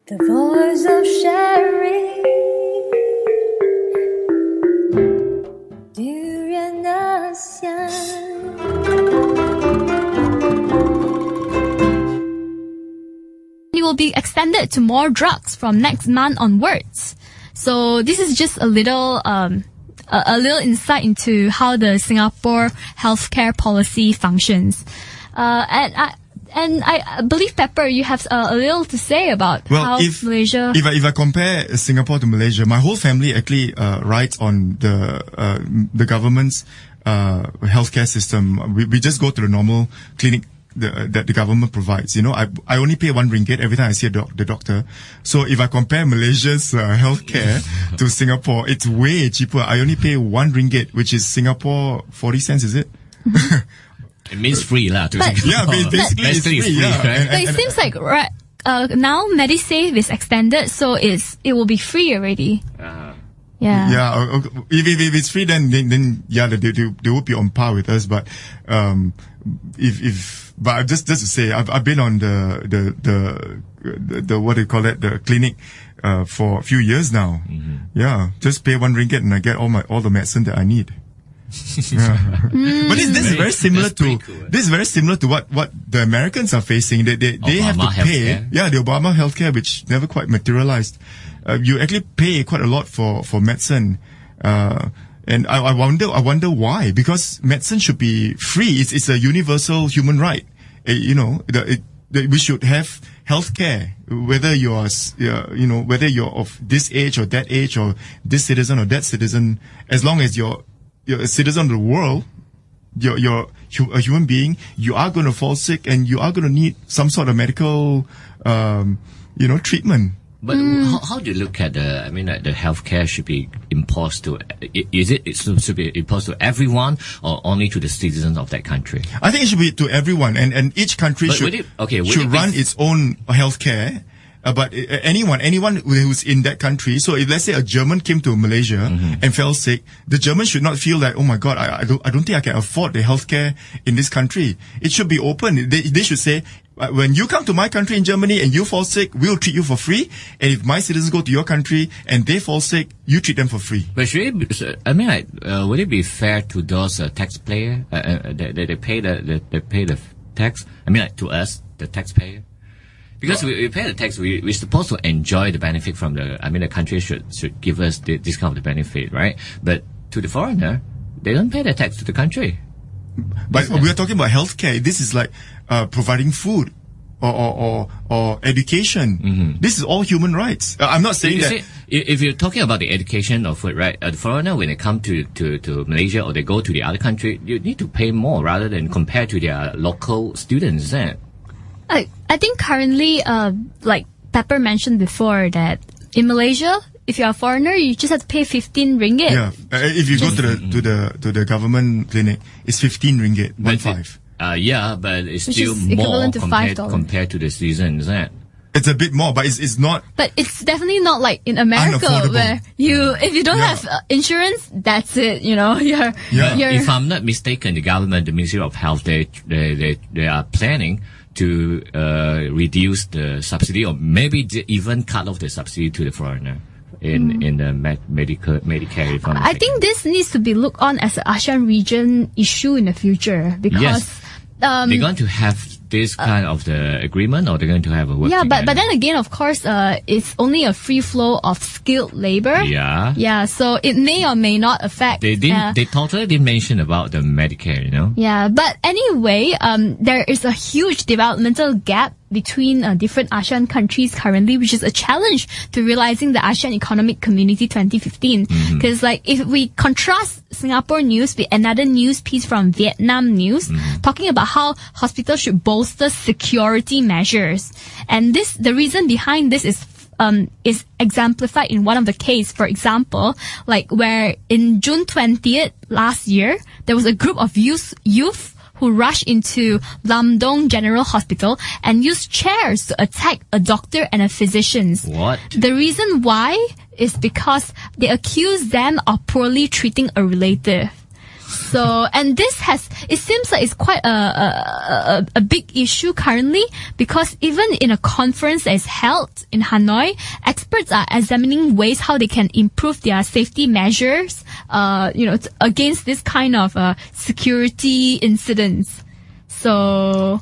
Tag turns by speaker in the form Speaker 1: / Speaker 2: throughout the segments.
Speaker 1: The voice of Sherry. Durian ASEAN.
Speaker 2: It will be extended to more drugs from next month onwards. So this is just a little insight into how the Singapore healthcare policy functions. And I believe, Pepper, you have a little to say about how Malaysia...
Speaker 3: If I compare Singapore to Malaysia, my whole family actually rides on the government's healthcare system. We just go to the normal clinic that the government provides. You know, I only pay RM1 every time I see the doctor. So if I compare Malaysia's healthcare to Singapore, it's way cheaper. I only pay RM1, which is Singapore 40 cents, is it?
Speaker 4: It means free lah.
Speaker 3: Yeah, basically it's free. Yeah.
Speaker 2: Right? But it seems like now MediSave is extended, so it will be free already. Yeah.
Speaker 3: Yeah. If it's free, then yeah, they would be on par with us. But but just to say, I've been on the what do you call it, the clinic for a few years now. Mm-hmm. Yeah, just pay RM1 and I get all the medicine that I need. Yeah. But this is very similar to this is very similar to what the Americans are facing. They have to pay. Healthcare. Yeah, the Obama healthcare, which never quite materialized. You actually pay quite a lot for medicine. And I wonder why, because medicine should be free. It's a universal human right. You know, we should have healthcare, whether you are, whether you're of this age or that age, or this citizen or that citizen, as long as you're a citizen of the world, you're a human being, you are going to fall sick and you are going to need some sort of medical, treatment.
Speaker 4: But how do you look at the healthcare should be imposed to, it should be imposed to everyone or only to the citizens of that country?
Speaker 3: I think it should be to everyone, and each country should run its own healthcare. But anyone who's in that country, so if let's say a German came to Malaysia and fell sick, the German should not feel like, oh my God, I don't think I can afford the healthcare in this country. It should be open. They should say, when you come to my country in Germany and you fall sick, we'll treat you for free. And if my citizens go to your country and they fall sick, you treat them for free.
Speaker 4: But should would it be fair to those taxpayers that they pay the tax? To us, the taxpayer. Because we pay the tax, we're supposed to enjoy the benefit from the country should give us this kind of the benefit, right? But to the foreigner, they don't pay the tax to the country.
Speaker 3: But we are talking about healthcare. This is like providing food or education. Mm-hmm. This is all human rights. I'm not saying that.
Speaker 4: If you're talking about the education of food, right? The foreigner, when they come to Malaysia or they go to the other country, you need to pay more rather than compare to their local students, isn't it?
Speaker 2: I think currently, like Pepper mentioned before, that in Malaysia, if you're a foreigner, you just have to pay RM15.
Speaker 3: Yeah, if you go to the government clinic, it's RM15, 15.
Speaker 4: Yeah, but it's still more compared to the citizens, isn't it?
Speaker 3: It's a bit more, but it's not.
Speaker 2: But it's definitely not like in America where if you don't have insurance, that's it.
Speaker 4: If I'm not mistaken, the government, the Ministry of Health, they are planning to reduce the subsidy, or maybe even cut off the subsidy to the foreigner in the Medicare reform.
Speaker 2: I think this needs to be looked on as an ASEAN region issue in the future, because
Speaker 4: they're going to have this kind of the agreement, or they're going to have a work together.
Speaker 2: But then again, of course, it's only a free flow of skilled labor. Yeah, so it may or may not affect.
Speaker 4: They totally didn't mention about the Medicare,
Speaker 2: Yeah, but anyway, there is a huge developmental gap between different ASEAN countries currently, which is a challenge to realizing the ASEAN Economic Community 2015. Because if we contrast Singapore news with another news piece from Vietnam news, talking about how hospitals should bolster security measures. And the reason behind this is exemplified in one of the case. For example, where in June 20th last year, there was a group of youth who rushed into Lam Dong General Hospital and used chairs to attack a doctor and a physician.
Speaker 4: What?
Speaker 2: The reason why is because they accused them of poorly treating a relative. So, and it seems like it's quite a big issue currently, because even in a conference that is held in Hanoi, experts are examining ways how they can improve their safety measures, against this kind of security incidents. So,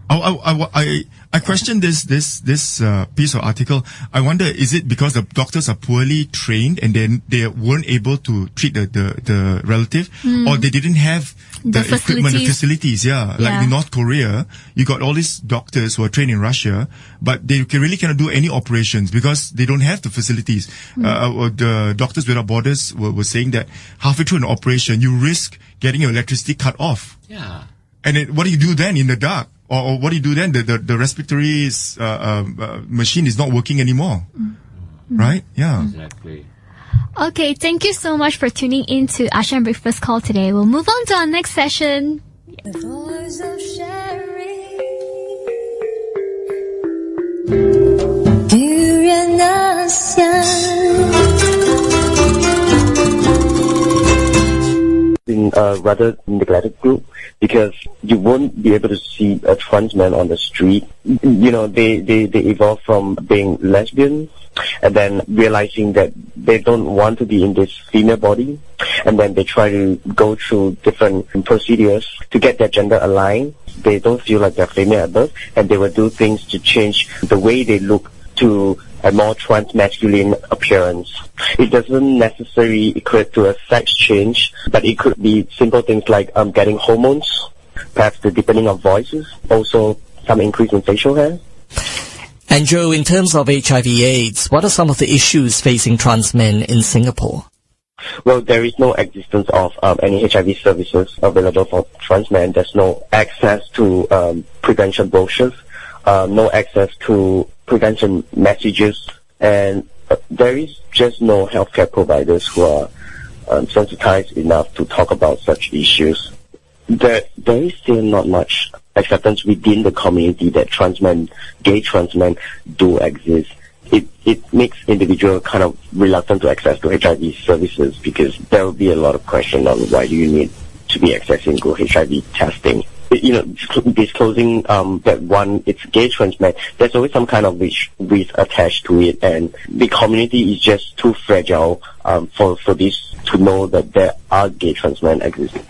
Speaker 3: I question this piece of article. I wonder, is it because the doctors are poorly trained and then they weren't able to treat the relative, or they didn't have the equipment, the facilities? Yeah. Like in North Korea, you got all these doctors who are trained in Russia, but they really cannot do any operations because they don't have the facilities. The Doctors Without Borders were saying that halfway through an operation, you risk getting your electricity cut off.
Speaker 4: Yeah.
Speaker 3: And then what do you do then in the dark? Or what do you do then? The respiratory machine is not working anymore. Right? Yeah.
Speaker 4: Exactly.
Speaker 2: okay, thank you so much for tuning in to ASEAN Breakfast Call today. We'll move on to our next session.
Speaker 1: The voice of sharing. Durian ASEAN.
Speaker 5: In a rather neglected group, because you won't be able to see a trans man on the street. You know, they evolve from being lesbian and then realizing that they don't want to be in this female body, and then they try to go through different procedures to get their gender aligned. They don't feel like they're female at birth, and they will do things to change the way they look to a more trans-masculine appearance. It doesn't necessarily equate to a sex change, but it could be simple things like getting hormones, perhaps the deepening of voices, also some increase in facial hair.
Speaker 6: And Joe, in terms of HIV/AIDS, what are some of the issues facing trans men in Singapore?
Speaker 5: Well, there is no existence of any HIV services available for trans men. There's no access to prevention brochures, no access to prevention messages, and there is just no healthcare providers who are sensitized enough to talk about such issues. There is still not much acceptance within the community that gay trans men do exist. It makes individuals kind of reluctant to access to HIV services, because there will be a lot of question on why do you need to be accessing to HIV testing. You know, disclosing that one, it's gay trans men, there's always some kind of risk attached to it, and the community is just too fragile for this to know that there are gay trans men existing.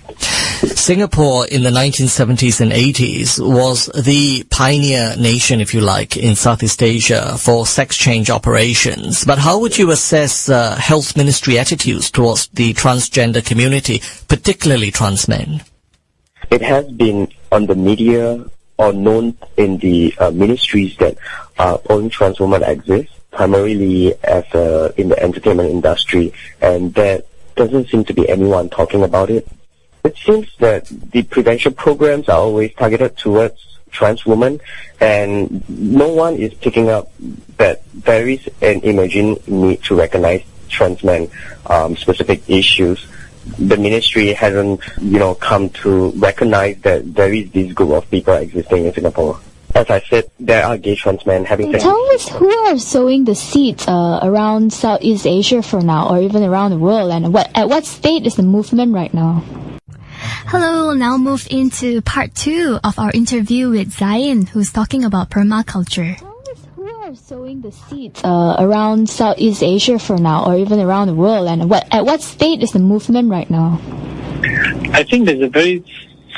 Speaker 6: Singapore in the 1970s and 80s was the pioneer nation, if you like, in Southeast Asia for sex change operations. But how would you assess health ministry attitudes towards the transgender community, particularly trans men?
Speaker 5: It has been on the media or known in the ministries that only trans women exist, primarily as in the entertainment industry, and there doesn't seem to be anyone talking about it. It seems that the prevention programs are always targeted towards trans women, and no one is picking up that there is an emerging need to recognize trans men specific issues. The ministry hasn't, come to recognize that there is this group of people existing in Singapore. As I said, there are gay trans men having sex.
Speaker 7: Tell us who are sowing the seeds around Southeast Asia for now, or even around the world, and at what state is the movement right now?
Speaker 2: Hello, we'll now move into part 2 of our interview with Zain, who's talking about permaculture.
Speaker 7: Tell us who are sowing the seeds around Southeast Asia for now, or even around the world, and at what state is the movement right now?
Speaker 8: I think there's a very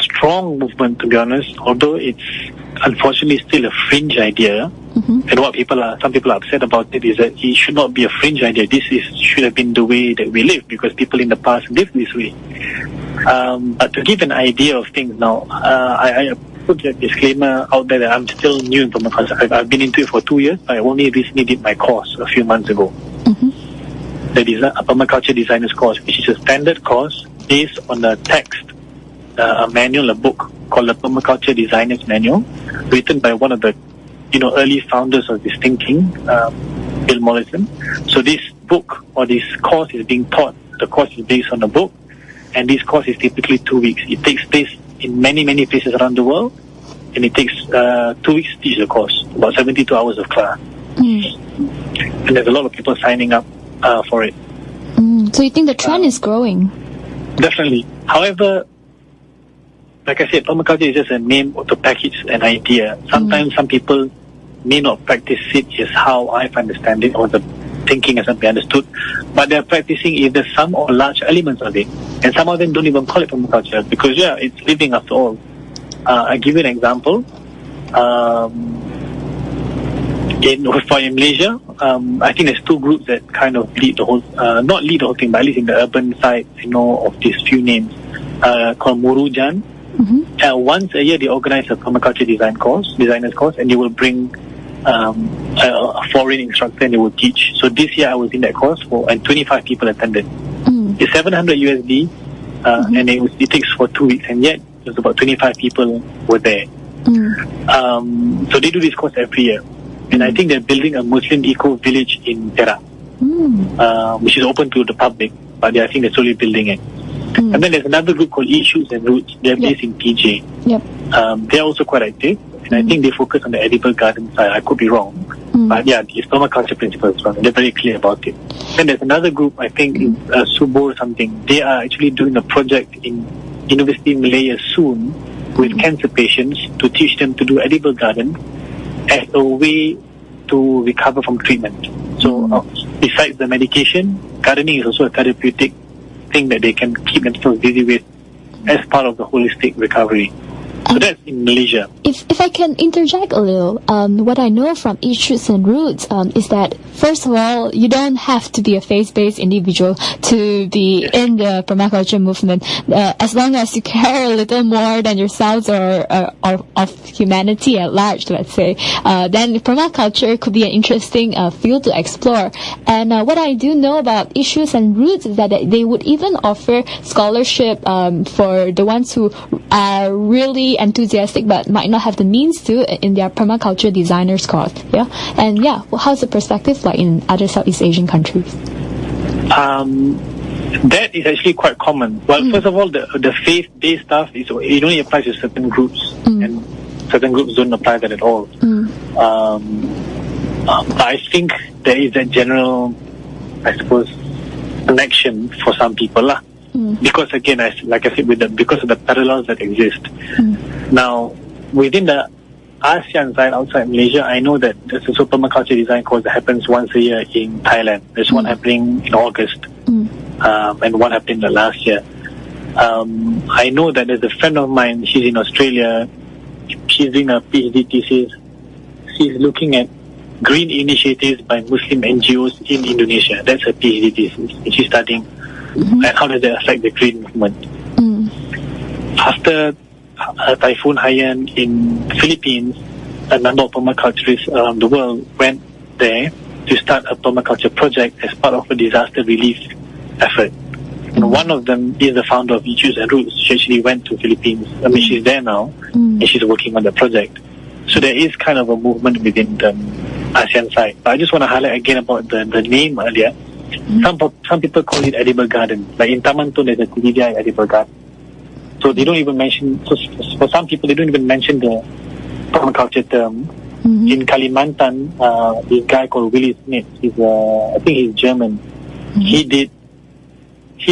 Speaker 8: strong movement, to be honest, although it's unfortunately still a fringe idea. Mm-hmm. And what some people are upset about it is that it should not be a fringe idea. Should have been the way that we live, because people in the past lived this way. But to give an idea of things now, I put a disclaimer out there that I'm still new in permaculture. I've been into it for 2 years. I only recently did my course a few months ago. Mm-hmm. That is a permaculture designer's course, which is a standard course based on a text, a manual, a book called the Permaculture Designer's Manual, written by one of the early founders of this thinking, Bill Mollison. So this book or this course is being taught. The course is based on a book, and this course is typically 2 weeks. It takes place in many, many places around the world, and it takes 2 weeks to teach the course, about 72 hours of class. And there's a lot of people signing up for it.
Speaker 7: So you think the trend is growing?
Speaker 8: Definitely. However, like I said, permaculture is just a name to package an idea. Sometimes some people may not practice it is how I understand it, or the thinking hasn't been understood, but they're practicing either some or large elements of it. And some of them don't even call it permaculture because, it's living after all. I give you an example. In Malaysia, I think there's two groups that kind of lead the whole, not lead the whole thing, but at least in the urban side, of these few names, called Murujan. Once a year, they organize a permaculture designers course, and they will bring a foreign instructor and they will teach. So this year I was in that course and 25 people attended. It's 700 USD, and it takes for 2 weeks, and yet there's about 25 people were there. So they do this course every year. And I think they're building a Muslim eco village in Perak, which is open to the public, but I think they're slowly building it. And then there's another group called Issues and Roots. They're based in PJ. They're also quite active, and I think they focus on the edible garden side. I could be wrong, but it's permaculture principles. They're very clear about it. Then there's another group, I think, in Subur or something. They are actually doing a project in University Malaya soon with cancer patients to teach them to do edible garden as a way to recover from treatment. So besides the medication, gardening is also a therapeutic thing that they can keep themselves busy with as part of the holistic recovery. So that's in Malaysia.
Speaker 7: If I can interject a little, what I know from Issues and Roots is that, first of all, you don't have to be a faith-based individual to be in the permaculture movement. As long as you care a little more than yourselves or of humanity at large, let's say, then permaculture could be an interesting field to explore. And what I do know about Issues and Roots is that they would even offer scholarship for the ones who are really enthusiastic but might not have the means to in their permaculture designers course. How's the perspective like in other Southeast Asian countries?
Speaker 8: That is actually quite common. Well, first of all, the faith-based stuff it only applies to certain groups, and certain groups don't apply that at all. I think there is a general, I suppose, connection for some people because again, like I said, because of the parallels that exist. Now, within the ASEAN side, outside Malaysia, I know that there's a permaculture design course that happens once a year in Thailand. There's one happening in August, and one happened the last year. I know that there's a friend of mine, she's in Australia, she's doing a PhD thesis. She's looking at green initiatives by Muslim NGOs in Indonesia. That's her PhD thesis. And she's studying and how does that affect the green movement. After Typhoon Haiyan in Philippines, a number of permaculturists around the world went there to start a permaculture project as part of a disaster relief effort. And one of them is the founder of Issues and Roots. She actually went to Philippines. I mean, she's there now, and she's working on the project. So there is kind of a movement within the ASEAN side. But I just want to highlight again about the name earlier. Some people call it edible garden. Like in Taman Tun, there's a TDI edible garden. So they don't even mention, so for some people, they don't even mention the permaculture term. In Kalimantan, this guy called Willie Smith, I think he's German. He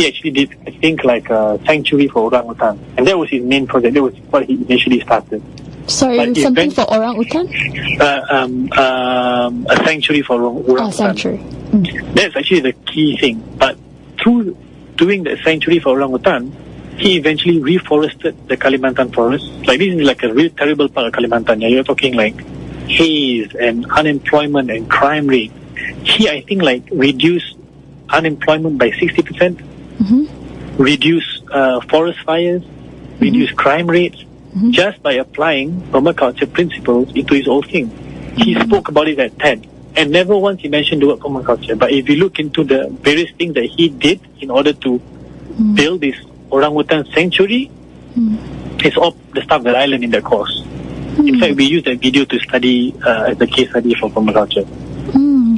Speaker 8: actually did, I think, like a sanctuary for orangutan. And that was his main project. That was what he initially started.
Speaker 7: Sorry, something for orangutan?
Speaker 8: A sanctuary for orangutan.
Speaker 7: Oh, sanctuary.
Speaker 8: That's actually the key thing. But through doing the sanctuary for orangutan, he eventually reforested the Kalimantan forest. Like, this is like a real terrible part of Kalimantan. You're talking like haze and unemployment and crime rate. He, I think, like reduced unemployment by 60%, reduce forest fires, reduce crime rates, just by applying permaculture principles into his whole thing. He spoke about it at TED, and never once he mentioned the word permaculture. But if you look into the various things that he did in order to build this orangutan sanctuary, it's all the stuff that I learned in the course. In fact, we used that video to study as a case study for permaculture.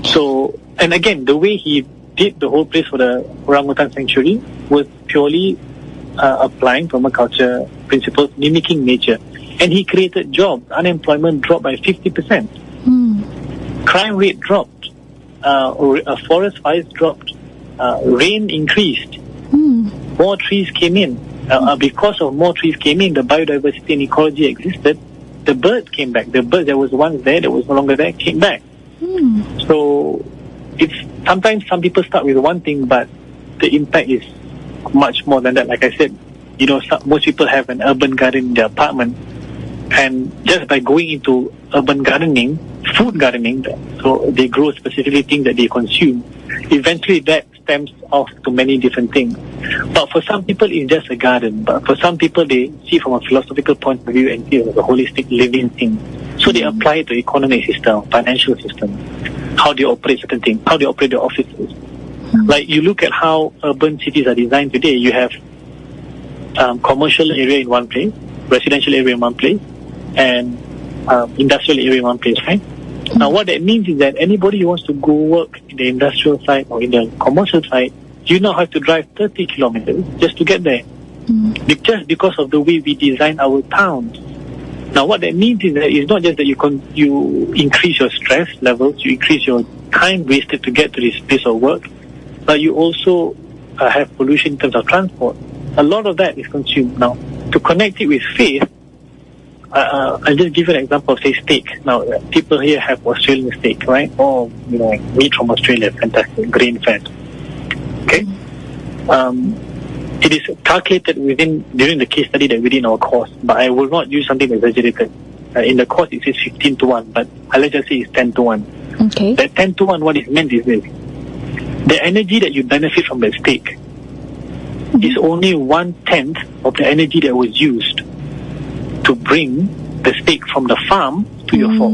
Speaker 8: So, and again, the way he did the whole place for the orangutan sanctuary was purely applying permaculture principles, mimicking nature. And he created jobs. Unemployment dropped by 50%. Crime rate dropped. Forest fires dropped. Rain increased. more trees came in. Because of more trees came in, the biodiversity and ecology existed. The birds came back. The birds that was once there, that was no longer there, came back. So it's sometimes some people start with one thing, but the impact is much more than that. Like I said, most people have an urban garden in their apartment, and just by going into urban gardening, food gardening, so they grow specifically things that they consume, eventually that stems off to many different things. But for some people, it's just a garden. But for some people, they see from a philosophical point of view and see it as a holistic living thing. So they apply it to economic system, financial system, how they operate certain things, how they operate their offices. Like you look at how urban cities are designed today, you have commercial area in one place, residential area in one place, and industrial area in one place, right? Now what that means is that anybody who wants to go work in the industrial side or in the commercial side, you now have to drive 30 kilometers just to get there. Just because of the way we design our towns. Now what that means is that it's not just that you increase your stress levels, you increase your time wasted to get to this place of work, but you also have pollution in terms of transport. A lot of that is consumed. Now, to connect it with faith, I'll just give you an example of, say, steak. Now, people here have Australian steak, right? Or, meat from Australia, fantastic, grain fed. Okay? It is calculated during the case study that we did in our course, but I will not use something exaggerated. In the course, it says 15-1, but let's just say it's 10-1.
Speaker 7: Okay.
Speaker 8: That 10-1, what it meant is this. The energy that you benefit from that steak is only 1/10 of the energy that was used to bring the steak from the farm to your fork.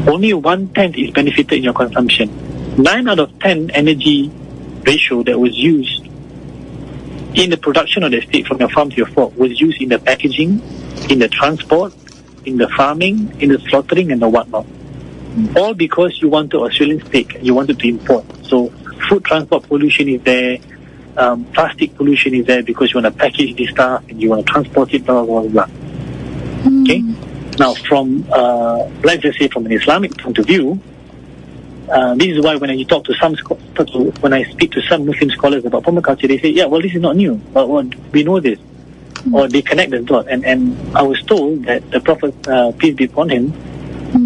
Speaker 8: Only 1/10 is benefited in your consumption. 9 out of 10 energy ratio that was used in the production of the steak from your farm to your fork was used in the packaging, in the transport, in the farming, in the slaughtering and the whatnot. All because you wanted Australian steak, you wanted to import. So food transport pollution is there, plastic pollution is there because you want to package this stuff and you want to transport it, blah, blah, blah, blah. Okay? Now from, let's just say from an Islamic point of view, this is why when I talk to when I speak to some Muslim scholars about permaculture, they say, yeah, well, this is not new. But we know this. Or they connect the dot. And I was told that the Prophet, peace be upon him,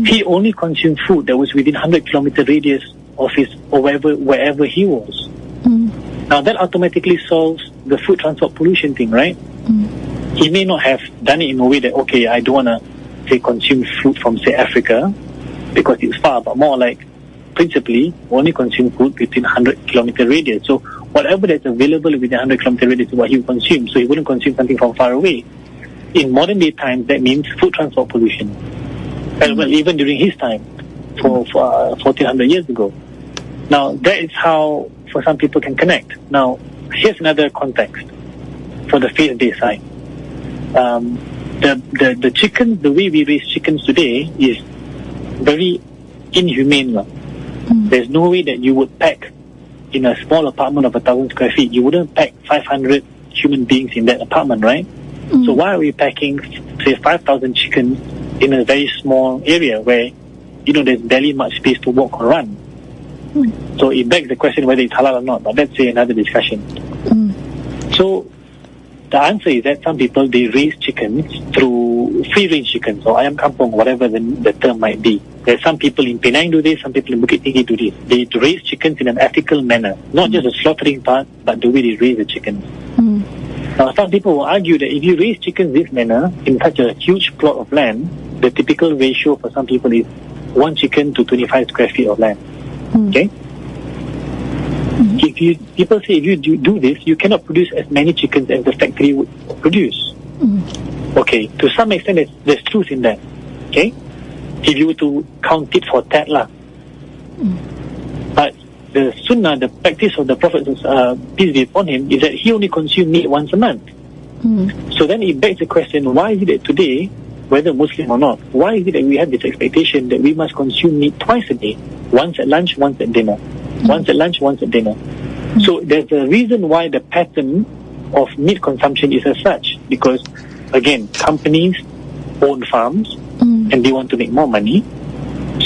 Speaker 8: he only consumed food that was within 100-kilometer radius of his, or wherever he was. Now that automatically solves the food transport pollution thing, right? He may not have done it in a way that, okay, I don't want to, say, consume food from, say, Africa because it's far, but more like, principally, only consume food within 100-kilometer radius. So whatever that's available within 100-kilometer radius is what he would consume. So he wouldn't consume something from far away. In modern day times, that means food transport pollution. Well, even during his time, for 1400 years ago. Now, that is how, for some people, can connect. Now, here's another context for the faith-based side. The chickens, the way we raise chickens today is very inhumane. There's no way that you would pack in a small apartment of 1,000 square feet. You wouldn't pack 500 human beings in that apartment, right? So why are we packing, say, 5,000 chickens in a very small area where, there's barely much space to walk or run? So it begs the question whether it's halal or not, but that's another discussion. So the answer is that some people, they raise chickens through free-range chickens or ayam kampung, whatever the term might be. There's some people in Penang do this, some people in Bukit Tinggi do this. They raise chickens in an ethical manner, not just the slaughtering part, but the way they raise the chickens. Now, some people will argue that if you raise chickens this manner in such a huge plot of land, the typical ratio for some people is 1 chicken to 25 square feet of land. Okay? People say if you do this, you cannot produce as many chickens as the factory would produce. Okay, to some extent there's truth in that. Okay? If you were to count it for that lah. But the sunnah, the practice of the Prophet, peace be upon him, is that he only consumed meat once a month. So then it begs the question, why is it that today, whether Muslim or not, why is it that we have this expectation that we must consume meat twice a day? Once at lunch, once at dinner. Once at lunch, once at dinner. So there's a reason why the pattern of meat consumption is as such. Because, again, companies own farms and they want to make more money.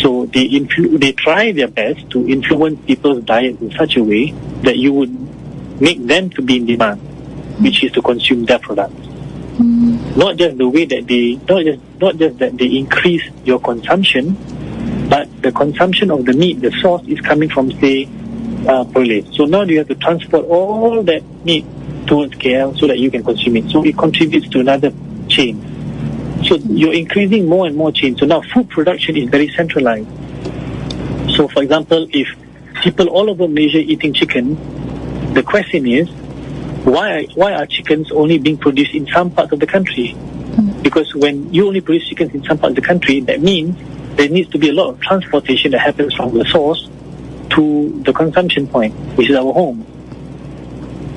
Speaker 8: So they try their best to influence people's diet in such a way that you would make them to be in demand. which is to consume their products. Not just the way that not just that they increase your consumption, but the consumption of the meat, the source is coming from, say, Perlis. So now you have to transport all that meat towards KL so that you can consume it. So it contributes to another chain. So you're increasing more and more chains. So now food production is very centralized. So for example, if people all over Malaysia eating chicken, the question is, why are chickens only being produced in some parts of the country? Because when you only produce chickens in some parts of the country, that means there needs to be a lot of transportation that happens from the source to the consumption point, which is our home.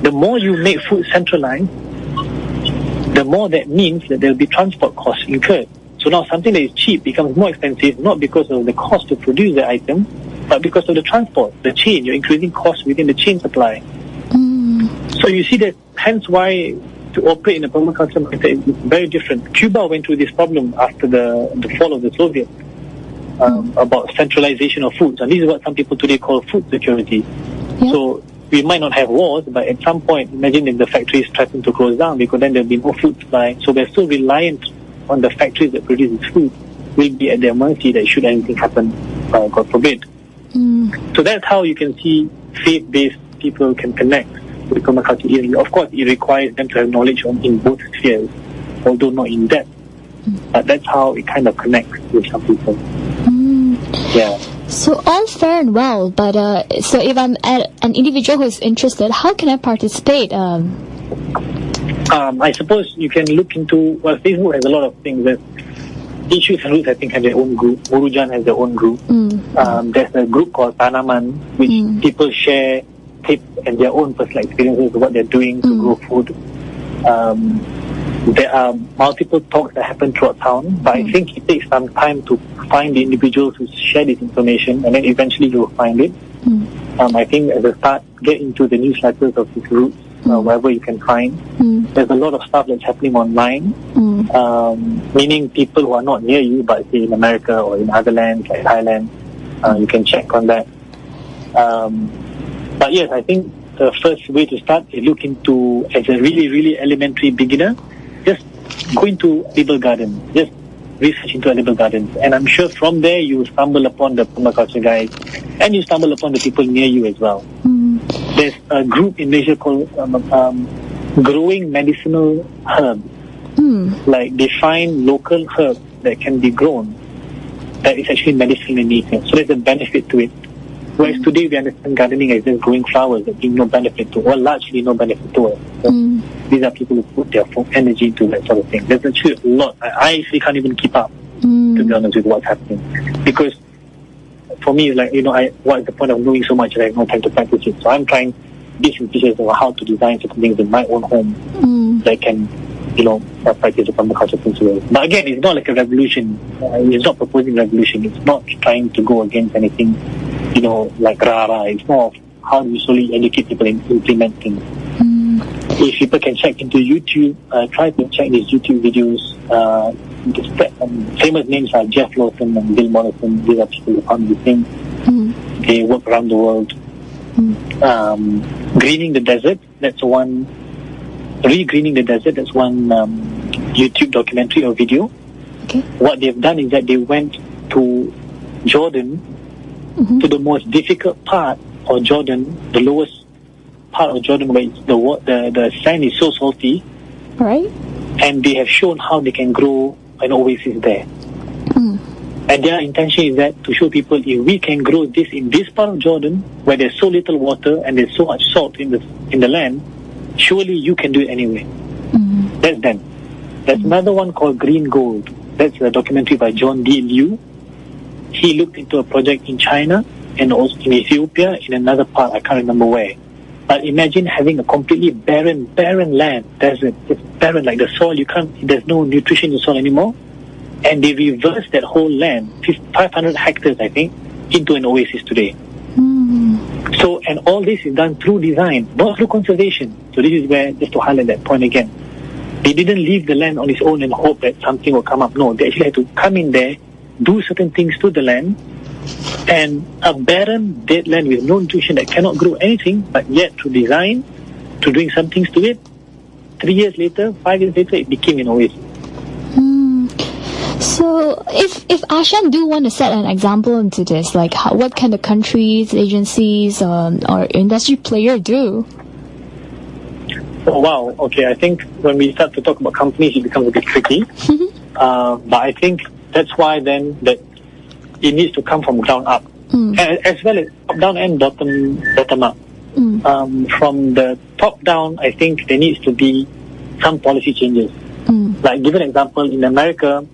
Speaker 8: The more you make food centralized, the more that means that there will be transport costs incurred. So now something that is cheap becomes more expensive, not because of the cost to produce the item, but because of the transport, the chain. You're increasing costs within the chain supply. So you see that, hence why to operate in a permaculture market is very different. Cuba went through this problem after the fall of the Soviets about centralization of foods. And this is what some people today call food security. Yeah. So we might not have wars, but at some point, imagine if the factories threaten to close down, because then there'll be no food supply. So we're still reliant on the factories that produce this food. Will be at their mercy that should anything happen, God forbid. So that's how you can see faith-based people can connect with permaculture easily. Of course, it requires them to have knowledge in both spheres, although not in depth. But that's how it kind of connects with some people. Yeah.
Speaker 7: So all fair and well, but so if I'm an individual who is interested, how can I participate?
Speaker 8: I suppose you can look into, well, Facebook has a lot of things. Issues and Roots, I think, have their own group. Murujan has their own group. There's a group called Tanaman, which people share tips and their own personal experiences of what they're doing to grow food. There are multiple talks that happen throughout town, but I think it takes some time to find the individuals who share this information, and then eventually you'll find it. I think as a start, get into the newsletters of these groups, wherever you can find. There's a lot of stuff that's happening online, meaning people who are not near you, but say in America or in other lands like Thailand, you can check on that. But yes, I think the first way to start is look into, as a really, really elementary beginner, just go into edible garden, just research into edible gardens, and I'm sure from there you will stumble upon the permaculture guys, and you stumble upon the people near you as well. There's a group in Malaysia called Growing Medicinal Herbs. Like they find local herbs that can be grown that is actually medicinal in nature. So there's a benefit to it. Whereas today we understand gardening as just growing flowers that bring no benefit to, or largely no benefit to us. So these are people who put their full energy into that sort of thing. There's actually a lot. I actually can't even keep up, to be honest, with what's happening. Because for me, it's like, what is the point of knowing so much and I have no time to practice it? So I'm trying bits and pieces of how to design certain things in my own home that can, practice the permaculture principles. But again, it's not like a revolution. It's not proposing revolution. It's not trying to go against anything, like rah-rah. It's more of how do you slowly educate people and implement things. If people can check into YouTube, try to check these YouTube videos. Famous names are Jeff Lawson and Bill Morrison. These are people who found these things. They work around the world. Greening the Desert, that's one. Re-greening the Desert, that's one YouTube documentary or video. Okay. What they've done is that they went to Jordan, to the most difficult part of Jordan, the lowest part of Jordan where the sand is so salty.
Speaker 7: Right.
Speaker 8: And they have shown how they can grow an oasis there. And their intention is that to show people, if we can grow this in this part of Jordan where there's so little water and there's so much salt in the land, surely you can do it anyway. That's them. There's another one called Green Gold. That's a documentary by John D. Liu. He looked into a project in China and also in Ethiopia, in another part, I can't remember where. But imagine having a completely barren land, desert. It's barren, like the soil, there's no nutrition in the soil anymore. And they reversed that whole land, 500 hectares, I think, into an oasis today. So, and all this is done through design, not through conservation. So this is where, just to highlight that point again, they didn't leave the land on its own and hope that something will come up. No, they actually had to come in there, do certain things to the land, and a barren, dead land with no nutrition that cannot grow anything, but yet through design, to doing some things to it, 3 years later, 5 years later, it became an oasis.
Speaker 7: So, if ASEAN do want to set an example into this, like what can the countries, agencies, or industry player do?
Speaker 8: Oh, wow. Okay, I think when we start to talk about companies, it becomes a bit tricky. But I think that's why then that it needs to come from ground up, as well as top down and bottom up. From the top down, I think there needs to be some policy changes. Like, give an example, in America,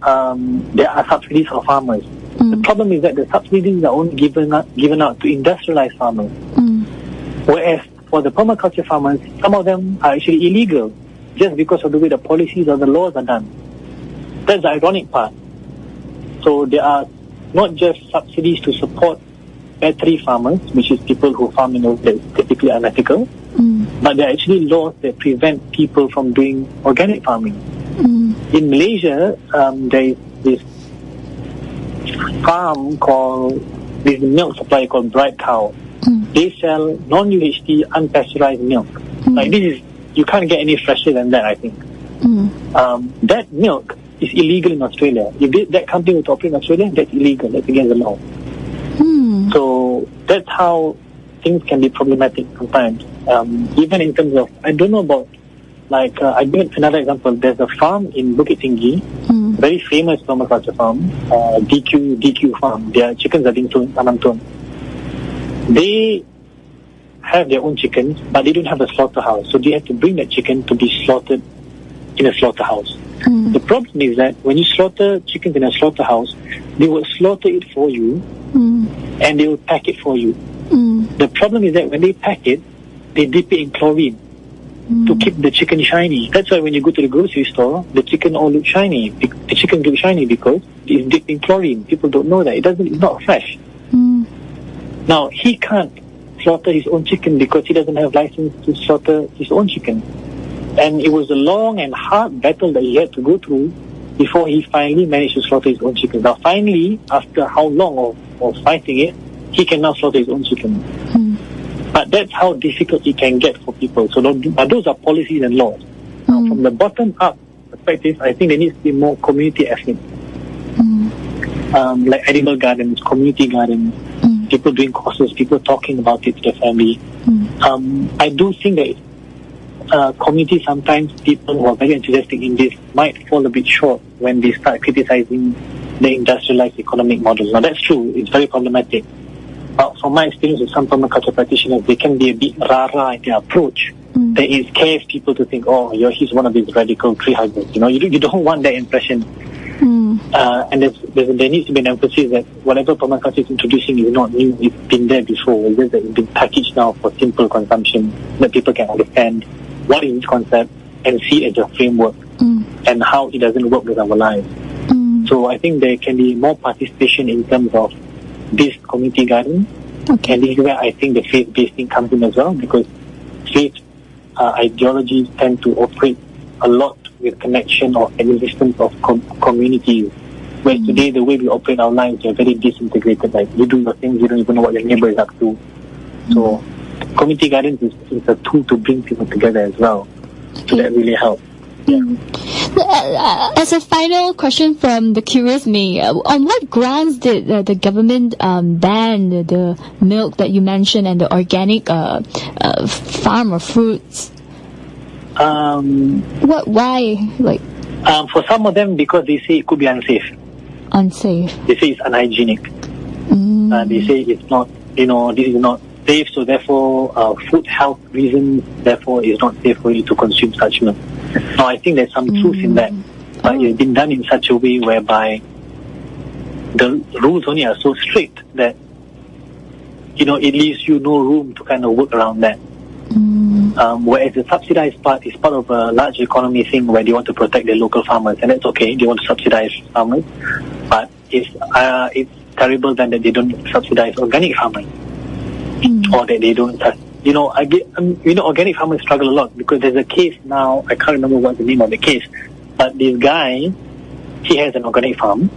Speaker 8: there are subsidies for farmers. The problem is that the subsidies are only given out to industrialized farmers. Whereas for the permaculture farmers, some of them are actually illegal just because of the way the policies or the laws are done. That's the ironic part. So there are not just subsidies to support battery farmers, which is people who farm in a way that's typically unethical, but there are actually laws that prevent people from doing organic farming. In Malaysia, there is this farm this milk supplier called Bright Cow. They sell non-UHT unpasteurized milk. Like, this is, you can't get any fresher than that, I think. That milk is illegal in Australia. If that company were to operate in Australia, that's illegal. That's against the law. So that's how things can be problematic sometimes. Even in terms of, I don't know about, like, I give another example. There's a farm in Bukit Tinggi, very famous permaculture farm, DQ farm. Their chickens are being sold. They have their own chickens, but they don't have a slaughterhouse. So they have to bring that chicken to be slaughtered in a slaughterhouse. The problem is that when you slaughter chickens in a slaughterhouse, they will slaughter it for you, and they will pack it for you. The problem is that when they pack it, they dip it in chlorine to keep the chicken shiny. That's why when you go to the grocery store, the chicken all look shiny. The chicken look shiny because it's dipped in chlorine. People don't know that. It's not fresh. Now, he can't slaughter his own chicken because he doesn't have license to slaughter his own chicken. And it was a long and hard battle that he had to go through before he finally managed to slaughter his own chicken. Now, finally, after how long of fighting it, he can now slaughter his own chicken. But that's how difficult it can get for people. So those are policies and laws. Now, from the bottom up perspective, I think there needs to be more community effort. Like animal gardens, community gardens, people doing courses, people talking about it to their family. I do think that community, sometimes people who are very enthusiastic in this might fall a bit short when they start criticizing the industrialized economic model. Now, that's true. It's very problematic. But from my experience with some permaculture practitioners, they can be a bit rara in their approach. That it scares people to think, he's one of these radical tree huggers. You don't want that impression. And there needs to be an emphasis that whatever permaculture is introducing is not new. It's been there before. It's just that it's been packaged now for simple consumption, that people can understand what is this concept and see it as a framework and how it doesn't work with our lives. So I think there can be more participation in terms of this community garden. And this is where I think the faith-based thing comes in as well, because faith ideologies tend to operate a lot with connection or existence of communities. Whereas today, the way we operate our lives, are very disintegrated. Like, you do your things, you don't even know what your neighbor is up to. So community gardens is a tool to bring people together as well. So that really helps.
Speaker 7: As a final question from the curious me, on what grounds did the government ban the milk that you mentioned and the organic farm or fruits? Why? Like,
Speaker 8: for some of them, because they say it could be unsafe.
Speaker 7: Unsafe.
Speaker 8: They say it's unhygienic. They say it's not, this is not safe, so therefore, food health reasons, therefore, it's not safe for you to consume such milk. Now, I think there's some truth in that, but it's been done in such a way whereby the rules only are so strict that, it leaves you no room to kind of work around that. Whereas the subsidized part is part of a large economy thing where they want to protect their local farmers, and that's okay. They want to subsidize farmers, but it's terrible then that they don't subsidize organic farming, or that they don't. Organic farmers struggle a lot because there's a case now. I can't remember what's the name of the case, but this guy, he has an organic farm.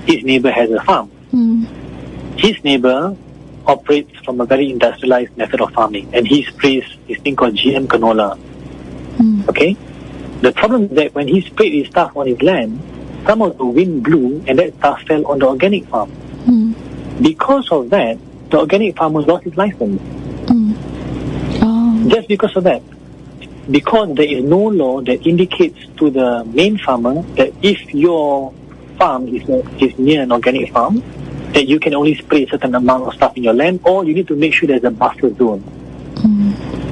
Speaker 8: His neighbor has a farm. His neighbor operates from a very industrialized method of farming, and he sprays this thing called GM canola. Okay? The problem is that when he sprayed his stuff on his land, some of the wind blew and that stuff fell on the organic farm. Because of that, the organic farmer lost his license. Just because of that. Because there is no law that indicates to the main farmer that if your farm is near an organic farm, that you can only spray a certain amount of stuff in your land, or you need to make sure there's a buffer zone.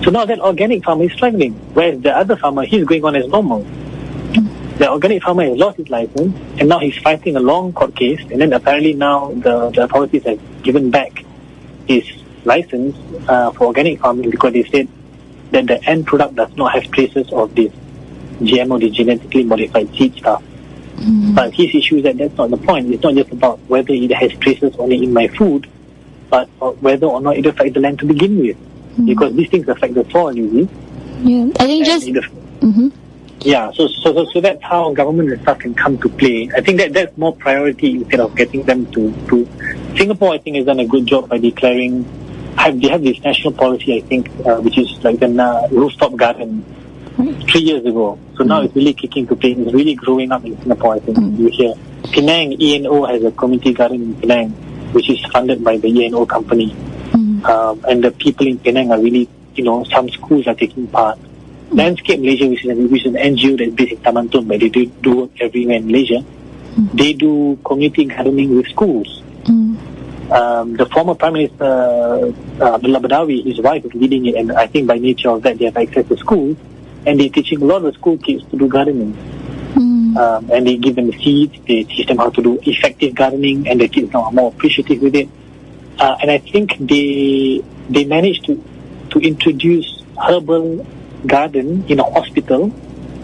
Speaker 8: So now that organic farmer is struggling, whereas the other farmer, he's going on as normal. The organic farmer has lost his license, and now he's fighting a long court case, and then apparently now the authorities have given back his license for organic farming because they said that the end product does not have traces of this GMO, the genetically modified seed stuff. But his issue is that that's not the point. It's not just about whether it has traces on it in my food, but whether or not it affects the land to begin with. Because these things affect the soil, you see.
Speaker 7: Yeah, I think
Speaker 8: Yeah, so that's how government and stuff can come to play. I think that's more priority instead of getting them to Singapore, I think, has done a good job by declaring. They have this national policy, I think, which is like the rooftop garden 3 years ago. So now it's really kicking to play. It's really growing up in Singapore, I think. You hear Penang, ENO has a community garden in Penang, which is funded by the ENO company. And the people in Penang are really, some schools are taking part. Landscape Malaysia, which is an NGO that's based in Taman Tun, but they do work everywhere in Malaysia. They do community gardening with schools. The former Prime Minister Abdullah Badawi, his wife, is leading it, and I think by nature of that they have access to schools, and they're teaching a lot of the school kids to do gardening. And they give them seeds, they teach them how to do effective gardening, and the kids now are more appreciative with it. And I think they managed to introduce herbal garden in a hospital.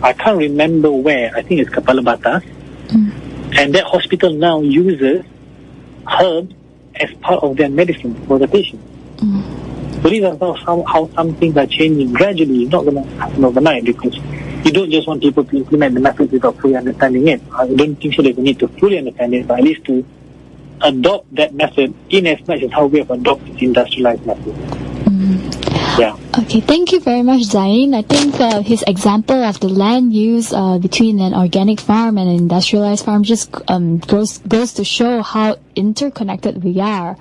Speaker 8: I can't remember where. I think it's Kepala Batas. And that hospital now uses herbs as part of their medicine for the patient. So these are how some things are changing gradually. It's not going to happen overnight, because you don't just want people to implement the methods without fully understanding it. I don't think so there's a need to fully understand it, but at least to adopt that method in as much as how we have adopted the industrialized method. Yeah.
Speaker 7: Okay, thank you very much, Zain. I think his example of the land use between an organic farm and an industrialized farm just goes to show how interconnected we are.